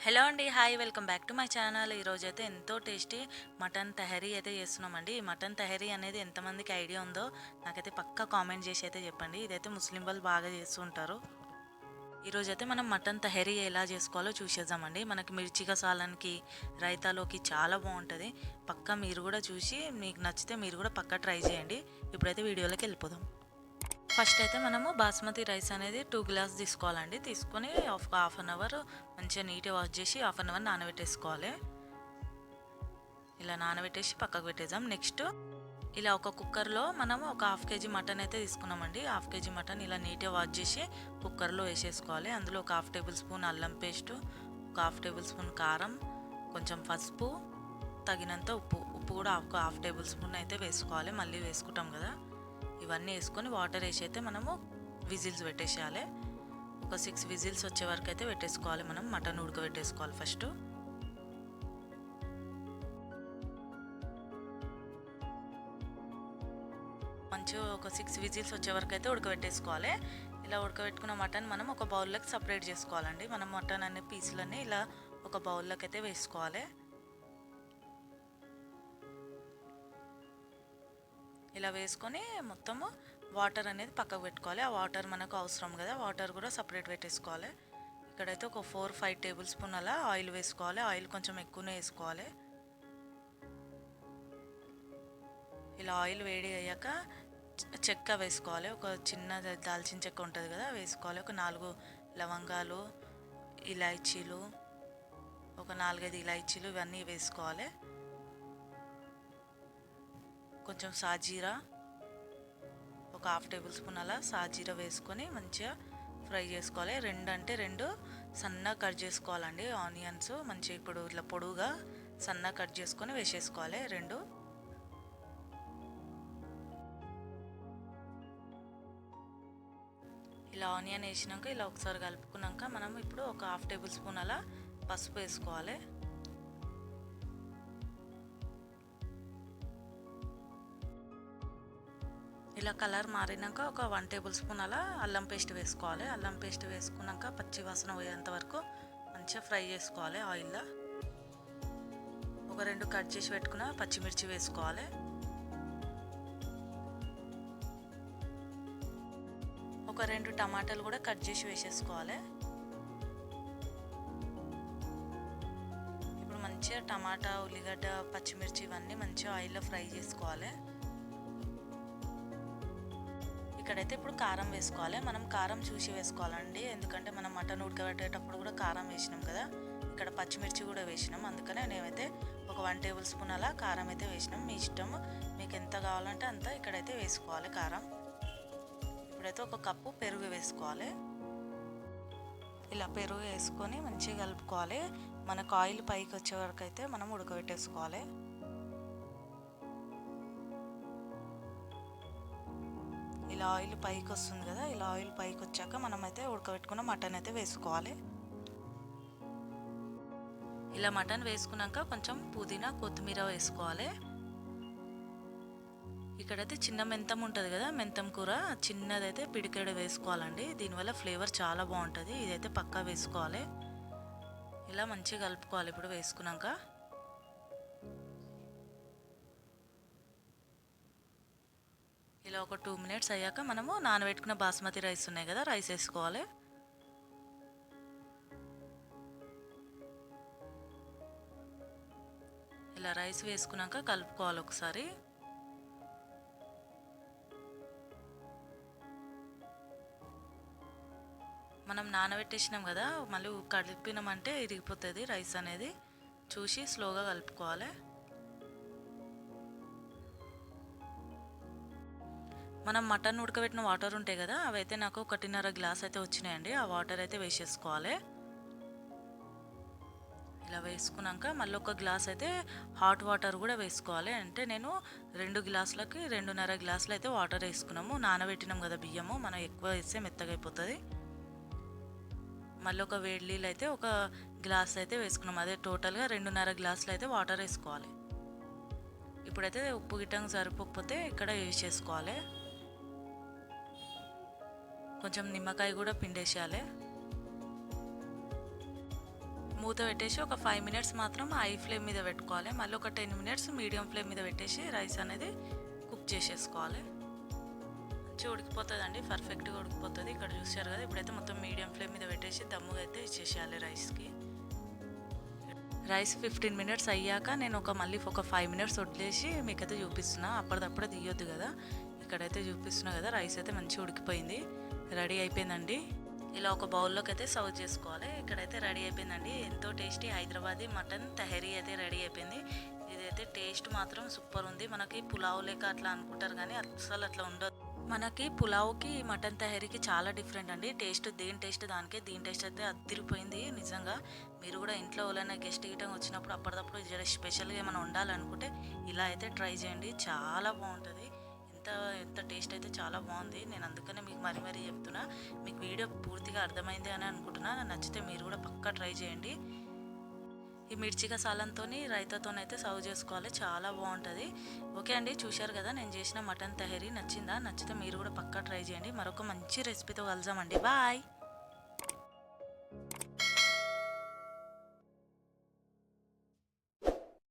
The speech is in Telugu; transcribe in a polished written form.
హలో అండి. Hi. Welcome back to my channel. ఈరోజైతే ఎంతో టేస్టీ మటన్ తహరీ అయితే చేస్తున్నామండి. ఈ మటన్ తహరీ అనేది ఎంతమందికి ఐడియా ఉందో నాకైతే పక్కా కామెంట్ చేసి అయితే చెప్పండి. ఇదైతే ముస్లిం వాళ్ళు బాగా చేస్తూ ఉంటారు. ఈరోజైతే మనం మటన్ తహరీ ఎలా చేసుకోవాలో చూసేద్దామండి. మనకి మిర్చిగా సాలానికి, రైతాలోకి చాలా బాగుంటుంది. పక్కా మీరు కూడా చూసి మీకు నచ్చితే మీరు కూడా పక్కా ట్రై చేయండి. ఇప్పుడైతే వీడియోలోకి వెళ్ళిపోదాం. ఫస్ట్ అయితే మనము బాస్మతి రైస్ అనేది 2 గ్లాస్ తీసుకోవాలండి. తీసుకొని హాఫ్ అన్ అవర్ మంచిగా నీట్గా వాష్ చేసి హాఫ్ అన్ అవర్ నానబెట్టేసుకోవాలి. ఇలా నానబెట్టేసి పక్కకు పెట్టేద్దాం. నెక్స్ట్ ఇలా ఒక కుక్కర్లో మనము ఒక హాఫ్ కేజీ మటన్ అయితే తీసుకున్నామండి. హాఫ్ కేజీ మటన్ ఇలా నీట్గా వాష్ చేసి కుక్కర్లో వేసేసుకోవాలి. అందులో ఒక హాఫ్ టేబుల్ స్పూన్ అల్లం పేస్టు, ఒక హాఫ్ టేబుల్ స్పూన్ కారం, కొంచెం పసుపు, తగినంత ఉప్పు. ఉప్పు కూడా ఒక హాఫ్ టేబుల్ స్పూన్ అయితే వేసుకోవాలి. మళ్ళీ వేసుకుంటాం కదా. ఇవన్నీ వేసుకొని వాటర్ వేసి అయితే మనము విజిల్స్ పెట్టేసేయాలి. ఒక 6 విజిల్స్ వచ్చే వరకు అయితే పెట్టేసుకోవాలి. మనం మటన్ ఉడకబెట్టేసుకోవాలి ఫస్ట్. మంచిగా ఒక 6 విజిల్స్ వచ్చే వరకు అయితే ఉడకబెట్టేసుకోవాలి. ఇలా ఉడకబెట్టుకున్న మటన్ మనం ఒక బౌల్లోకి సపరేట్ చేసుకోవాలండి. మనం మటన్ అనే పీసులన్నీ ఇలా ఒక బౌల్లోకి అయితే వేసుకోవాలి. ఇలా వేసుకొని మొత్తము వాటర్ అనేది పక్కకు పెట్టుకోవాలి. ఆ వాటర్ మనకు అవసరం కదా, వాటర్ కూడా సపరేట్ పెట్టేసుకోవాలి. ఇక్కడైతే ఒక 4-5 టేబుల్ స్పూన్ అలా ఆయిల్ వేసుకోవాలి. ఆయిల్ కొంచెం ఎక్కువనే వేసుకోవాలి. ఇలా ఆయిల్ వేడి అయ్యాక చెక్క వేసుకోవాలి. ఒక చిన్న దాల్చిన చెక్క ఉంటుంది కదా, వేసుకోవాలి. ఒక 4 లవంగాలు, ఇలాచీలు, ఒక 4-5 ఇలాచీలు ఇవన్నీ వేసుకోవాలి. కొంచెం సాజీరా, ఒక హాఫ్ టేబుల్ స్పూన్ అలా సాజీరా వేసుకొని మంచిగా ఫ్రై చేసుకోవాలి. 2 సన్నగా కట్ చేసుకోవాలండి. ఆనియన్స్ మంచిగా ఇప్పుడు ఇట్లా పొడుగా సన్నగా కట్ చేసుకొని వేసేసుకోవాలి. 2 ఇలా ఆనియన్ వేసినాక ఇలా ఒకసారి కలుపుకున్నాక మనం ఇప్పుడు ఒక హాఫ్ టేబుల్ స్పూన్ అలా పసుపు వేసుకోవాలి. ఇలా కలర్ మారినాక ఒక 1 టేబుల్ స్పూన్ అలా అల్లం పేస్ట్ వేసుకోవాలి. అల్లం పేస్ట్ వేసుకున్నాక పచ్చి వాసన పోయేంత వరకు మంచిగా ఫ్రై చేసుకోవాలి ఆయిల్లో. ఒక 2 కట్ చేసి పెట్టుకున్న పచ్చిమిర్చి వేసుకోవాలి. ఒక 2 టమాటాలు కూడా కట్ చేసి వేసేసుకోవాలి. ఇప్పుడు మంచిగా టమాటా, ఉల్లిగడ్డ, పచ్చిమిర్చి ఇవన్నీ మంచిగా ఆయిల్లో ఫ్రై చేసుకోవాలి. ఇక్కడైతే ఇప్పుడు కారం వేసుకోవాలి. మనం కారం చూసి వేసుకోవాలండి, ఎందుకంటే మనం మటన్ ఉడకబెట్టేటప్పుడు కూడా కారం వేసినాం కదా, ఇక్కడ పచ్చిమిర్చి కూడా వేసినాం. అందుకనే నేనైతే ఒక 1 టేబుల్ స్పూన్ అలా కారం అయితే వేసినాం. మీ ఇష్టం, మీకు ఎంత కావాలంటే అంత ఇక్కడైతే వేసుకోవాలి కారం. ఇప్పుడైతే ఒక కప్పు పెరుగు వేసుకోవాలి. ఇలా పెరుగు వేసుకొని మంచిగా కలుపుకోవాలి. మనకు ఆయిల్ పైకి వచ్చే వరకు అయితే మనం ఉడకబెట్టేసుకోవాలి. ఇలా ఆయిల్ పైకి వస్తుంది కదా, ఇలా ఆయిల్ పైకి వచ్చాక మనమైతే ఉడకబెట్టుకున్న మటన్ అయితే వేసుకోవాలి. ఇలా మటన్ వేసుకున్నాక కొంచెం పుదీనా, కొత్తిమీర వేసుకోవాలి. ఇక్కడైతే చిన్న మెంతం ఉంటుంది కదా, మెంతం కూర చిన్నదైతే పిడికెడు వేసుకోవాలండి. దీనివల్ల ఫ్లేవర్ చాలా బాగుంటుంది. ఇదైతే పక్కా వేసుకోవాలి. ఇలా మంచిగా కలుపుకోవాలి. ఇప్పుడు వేసుకున్నాక ఇలా ఒక 2 మినిట్స్ అయ్యాక మనము నానబెట్టుకున్న బాస్మతి రైస్ ఉన్నాయి కదా, రైస్ వేసుకోవాలి. ఇలా రైస్ వేసుకున్నాక కలుపుకోవాలి ఒకసారి. మనం నానబెట్టేసినాం కదా, మళ్ళీ కలిపినామంటే ఇరిగిపోతుంది రైస్ అనేది. చూసి స్లోగా కలుపుకోవాలి. మనం మటన్ ఉడకబెట్టిన వాటర్ ఉంటాయి కదా, అవైతే నాకు 1.5 గ్లాస్ అయితే వచ్చినాయండి. ఆ వాటర్ అయితే వేసేసుకోవాలి. ఇలా వేసుకున్నాక మళ్ళీ ఒక గ్లాస్ అయితే హాట్ వాటర్ కూడా వేసుకోవాలి. అంటే నేను 2 గ్లాసులకి 2.5 గ్లాసులు అయితే వాటర్ వేసుకున్నాము. నానబెట్టినాం కదా బియ్యము, మనం ఎక్కువ వేస్తే మెత్తగా అయిపోతుంది. మళ్ళీ ఒక వేడి నీళ్ళు అయితే ఒక గ్లాస్ అయితే వేసుకున్నాం. అదే టోటల్గా 2.5 గ్లాసులు అయితే వాటర్ వేసుకోవాలి. ఇప్పుడైతే ఉప్పు గిట్టంగా సరిపోకపోతే ఇక్కడ యూజ్ చేసుకోవాలి. కొంచెం నిమ్మకాయ కూడా పిండేసేయాలి. మూత పెట్టేసి ఒక 5 మినిట్స్ మాత్రం హై ఫ్లేమ్ మీద పెట్టుకోవాలి. మళ్ళీ ఒక 10 మినిట్స్ మీడియం ఫ్లేమ్ మీద పెట్టేసి రైస్ అనేది కుక్ చేసేసుకోవాలి. మంచిగా ఉడికిపోతుందండి, పర్ఫెక్ట్గా ఉడికిపోతుంది. ఇక్కడ చూసారు కదా, ఇప్పుడైతే మొత్తం మీడియం ఫ్లేమ్ మీద పెట్టేసి దమ్ముగా అయితే ఇచ్చేసేయాలి రైస్కి. రైస్ 15 మినిట్స్ అయ్యాక నేను మళ్ళీ ఒక 5 మినిట్స్ వదిలేసి మీకైతే చూపిస్తున్నా. అప్పటిదప్పుడే తీయొద్దు కదా. ఇక్కడైతే చూపిస్తున్నా కదా, రైస్ అయితే మంచిగా ఉడికిపోయింది, రెడీ అయిపోయిందండి. ఇలా ఒక బౌల్లోకి అయితే సర్వ్ చేసుకోవాలి. ఇక్కడైతే రెడీ అయిపోయిందండి, ఎంతో టేస్టీ హైదరాబాదీ మటన్ తహరీ అయితే రెడీ అయిపోయింది. ఇదైతే టేస్ట్ మాత్రం సూపర్ ఉంది. మనకి పులావ్ లేక అట్లా అనుకుంటారు కానీ అసలు అట్లా ఉండదు. మనకి పులావ్కి మటన్ తహరీకి చాలా డిఫరెంట్ అండి. దీని టేస్ట్ దానికే, దీని టేస్ట్ అయితే అదిరిపోయింది నిజంగా. మీరు కూడా ఇంట్లో ఎవరైనా గెస్ట్ గిటం వచ్చినప్పుడు అప్పటిదప్పుడు జర స్పెషల్గా ఏమైనా వండాలనుకుంటే ఇలా అయితే ట్రై చేయండి, చాలా బాగుంటుంది. ఎంత టేస్ట్ అయితే చాలా బాగుంది. నేను అందుకనే మీకు మరీ చెప్తున్నా. మీకు వీడియో పూర్తిగా అర్థమైంది అని అనుకుంటున్నా. నచ్చితే మీరు కూడా పక్కా ట్రై చేయండి. ఈ మిర్చి కసాలంతో రైతాతోనైతే సర్వ్ చేసుకోవాలి, చాలా బాగుంటుంది. ఓకే అండి, చూశారు కదా నేను చేసిన మటన్ తహరీ. నచ్చిందా? నచ్చితే మీరు కూడా పక్కా ట్రై చేయండి. మరొక మంచి రెసిపీతో కలుద్దామండి. బాయ్.